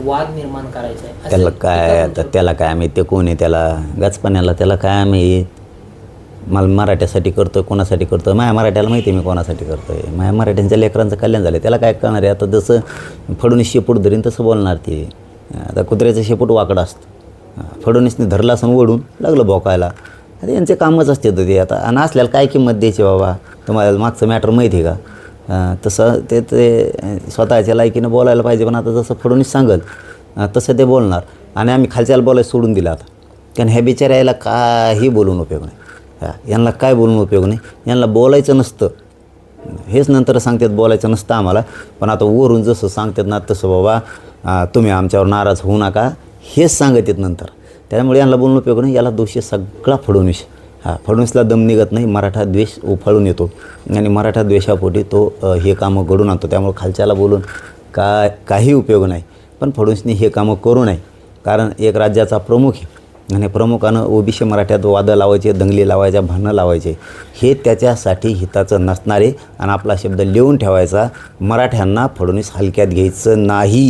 वाद निर्माण करायचा आहे त्याला काय आता त्याला काय आम्ही ते कोण आहे त्याला गचपाण्याला त्याला काय आम्ही मला मराठ्यासाठी करतो कोणासाठी करतो माझ्या मराठ्याला माहिती आहे मी कोणासाठी करतो आहे माझ्या मराठ्यांच्या लेकरांचं कल्याण झालं त्याला काय करणार आहे आता जसं फडणवीस शेपूट धरीन तसं बोलणार ते आता कुत्र्याचं शेपूट वाकडं असतं फडणवीसने धरलं असं ओढून लागलं भोकायला आता यांचे कामच असते ते आता आणि असल्याला काय किंमत द्यायची बाबा तुम्हाला मागचं मॅटर माहिती आहे का तसं ते स्वतःच्या लायकीनं बोलायला पाहिजे पण आता जसं फडणवीस सांगल तसं ते बोलणार आणि आम्ही खालच्याला बोलायला सोडून दिलं आता कारण ह्या बिचाऱ्याला काही बोलून उपयोग नाही यांना काय बोलून उपयोग नाही यांना बोलायचं नसतं हेच नंतर सांगतात बोलायचं नसतं आम्हाला पण आता वरून जसं सांगतात ना तसं बाबा तुम्ही आमच्यावर नाराज होऊ नका हेच सांगत आहेत नंतर त्यामुळे यांना बोलून उपयोग नाही याला दोषी सगळा फडणवीस फडणवीसला दम निघत नाही मराठा द्वेष उफाळून येतो आणि मराठा द्वेषापोटी तो हे कामं घडून आणतो त्यामुळे खालच्याला बोलून काही उपयोग नाही पण फडणवीसने हे कामं करू नये कारण एक राज्याचा प्रमुख आहे आणि प्रमुखानं ओबीसी मराठ्यात वादं लावायचे दंगली लावायच्या भांडणं लावायचे हे त्याच्यासाठी हिताचं नसणारे आणि आपला शब्द लिहून ठेवायचा मराठ्यांना फडणवीस हलक्यात घ्यायचं नाही